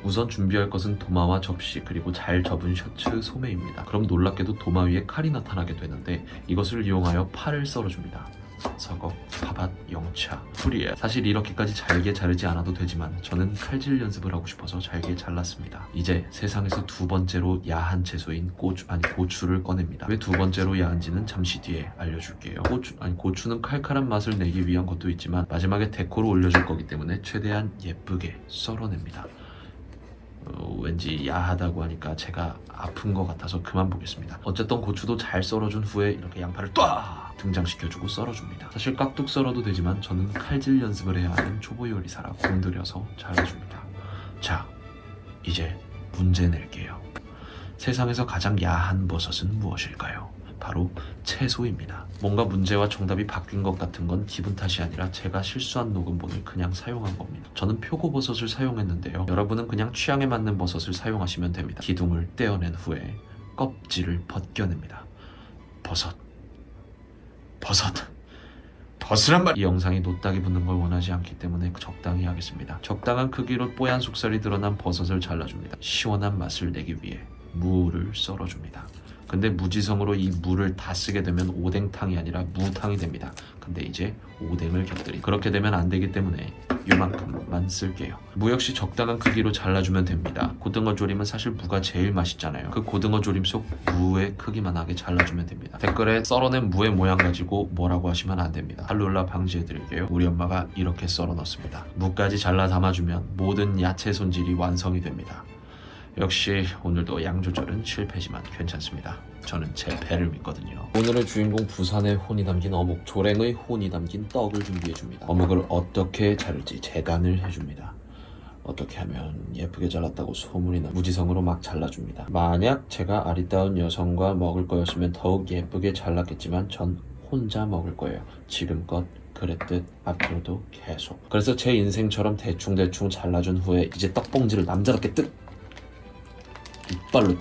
우선 준비할 것은 도마와 접시 그리고 잘 접은 셔츠 소매입니다. 그럼 놀랍게도 도마 위에 칼이 나타나게 되는데 이것을 이용하여 파를 썰어줍니다. 서걱, 파밭, 영차, 풀이에 사실 이렇게까지 잘게 자르지 않아도 되지만 저는 칼질 연습을 하고 싶어서 잘게 잘랐습니다. 이제 세상에서 두 번째로 야한 채소인 고추를 꺼냅니다. 왜 두 번째로 야한지는 잠시 뒤에 알려줄게요. 고추는 칼칼한 맛을 내기 위한 것도 있지만 마지막에 데코로 올려줄 거기 때문에 최대한 예쁘게 썰어냅니다. 왠지 야하다고 하니까 제가 아픈 것 같아서 그만 보겠습니다. 어쨌든 고추도 잘 썰어준 후에 이렇게 양파를 딱 등장시켜주고 썰어줍니다. 사실 깍둑 썰어도 되지만 저는 칼질 연습을 해야 하는 초보 요리사라 공들여서 잘라줍니다. 자, 이제 문제 낼게요. 세상에서 가장 야한 버섯은 무엇일까요? 바로 채소입니다. 뭔가 문제와 정답이 바뀐 것 같은 건 기분 탓이 아니라 제가 실수한 녹음본을 그냥 사용한 겁니다. 저는 표고버섯을 사용했는데요. 여러분은 그냥 취향에 맞는 버섯을 사용하시면 됩니다. 기둥을 떼어낸 후에 껍질을 벗겨냅니다. 버섯란 말. 이 영상이 노딱이 붙는 걸 원하지 않기 때문에 적당히 하겠습니다. 적당한 크기로 뽀얀 속살이 드러난 버섯을 잘라줍니다. 시원한 맛을 내기 위해 무를 썰어줍니다. 근데 무지성으로 이 무를 다 쓰게 되면 오뎅탕이 아니라 무탕이 됩니다. 근데 이제 오뎅을 곁들이 그렇게 되면 안 되기 때문에 요만큼만 쓸게요. 무 역시 적당한 크기로 잘라주면 됩니다. 고등어 조림은 사실 무가 제일 맛있잖아요. 그 고등어 조림 속 무의 크기만 하게 잘라주면 됩니다. 댓글에 썰어낸 무의 모양 가지고 뭐라고 하시면 안 됩니다. 할룰라 방지해드릴게요. 우리 엄마가 이렇게 썰어 넣습니다. 무까지 잘라 담아주면 모든 야채 손질이 완성이 됩니다. 역시 오늘도 양 조절은 실패지만 괜찮습니다. 저는 제 배를 믿거든요. 오늘의 주인공 부산의 혼이 담긴 어묵, 조랭의 혼이 담긴 떡을 준비해줍니다. 어묵을 어떻게 자를지 재간을 해줍니다. 어떻게 하면 예쁘게 잘랐다고 소문이 나 무지성으로 막 잘라줍니다. 만약 제가 아리따운 여성과 먹을 거였으면 더욱 예쁘게 잘랐겠지만 전 혼자 먹을 거예요. 지금껏 그랬듯 앞으로도 계속. 그래서 제 인생처럼 대충대충 잘라준 후에 이제 떡봉지를 남자답게 이빨로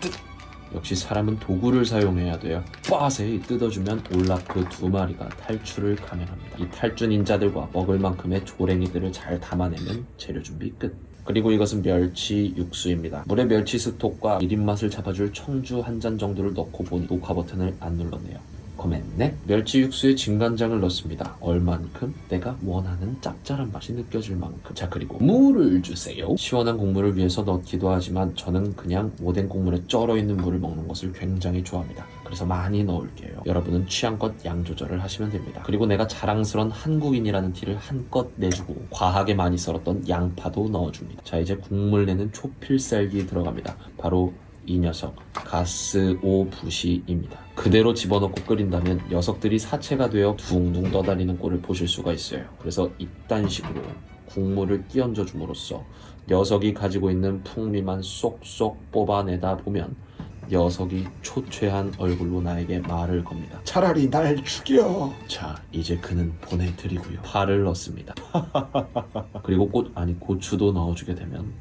역시 사람은 도구를 사용해야 돼요. 빠세히 뜯어주면 올락 그 두 마리가 탈출을 감행합니다. 이 탈주닌자들과 먹을 만큼의 조랭이들을 잘 담아내면 재료 준비 끝. 그리고 이것은 멸치 육수입니다. 물에 멸치 스톡과 1인 맛을 잡아줄 청주 한 잔 정도를 넣고 보니 녹화 버튼을 안 눌렀네요. 코멘네? 멸치 육수에 진간장을 넣습니다. 얼만큼? 내가 원하는 짭짤한 맛이 느껴질 만큼. 자, 그리고 물을 주세요. 시원한 국물을 위해서 넣기도 하지만 저는 그냥 오뎅 국물에 쩔어있는 물을 먹는 것을 굉장히 좋아합니다. 그래서 많이 넣을게요. 여러분은 취향껏 양 조절을 하시면 됩니다. 그리고 내가 자랑스런 한국인이라는 티를 한껏 내주고 과하게 많이 썰었던 양파도 넣어줍니다. 자, 이제 국물 내는 초필살기 들어갑니다. 바로 이 녀석 가스오부시입니다. 그대로 집어넣고 끓인다면 녀석들이 사체가 되어 둥둥 떠다니는 꼴을 보실 수가 있어요. 그래서 이딴 식으로 국물을 끼얹어 줌으로써 녀석이 가지고 있는 풍미만 쏙쏙 뽑아내다 보면 녀석이 초췌한 얼굴로 나에게 말을 겁니다. 차라리 날 죽여. 자, 이제 그는 보내드리고요. 파를 넣습니다. 그리고 고추도 넣어주게 되면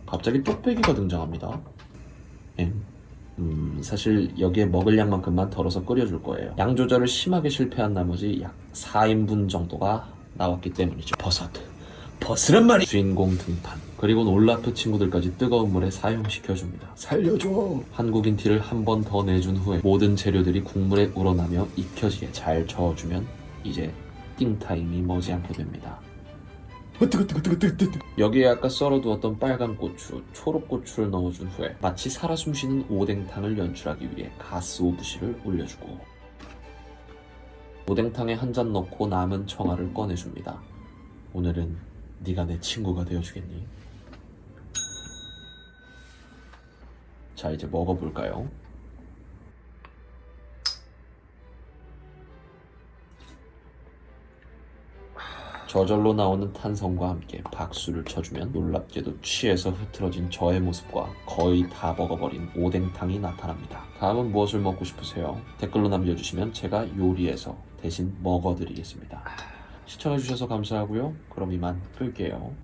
갑자기 뚝배기가 등장합니다. 사실 여기에 먹을 양만큼만 덜어서 끓여줄 거예요. 양 조절을 심하게 실패한 나머지 약 4인분 정도가 나왔기 때문이죠. 버섯란 말이 주인공 등판. 그리고 올라프 친구들까지 뜨거운 물에 사용시켜줍니다. 살려줘. 한국인 티를 한 번 더 내준 후에 모든 재료들이 국물에 우러나며 익혀지게 잘 저어주면 이제 띵타임이 머지않게 됩니다. 여기에 아까 썰어두었던 빨간 고추, 초록고추를 넣어준 후에 마치 살아 숨쉬는 오뎅탕을 연출하기 위해 가스오부시를 올려주고 오뎅탕에 한 잔 넣고 남은 청아를 꺼내줍니다. 오늘은 네가 내 친구가 되어주겠니? 자, 이제 먹어볼까요? 저절로 나오는 탄성과 함께 박수를 쳐주면 놀랍게도 취해서 흐트러진 저의 모습과 거의 다 먹어버린 오뎅탕이 나타납니다. 다음은 무엇을 먹고 싶으세요? 댓글로 남겨주시면 제가 요리해서 대신 먹어드리겠습니다. 시청해주셔서 감사하고요. 그럼 이만 끌게요.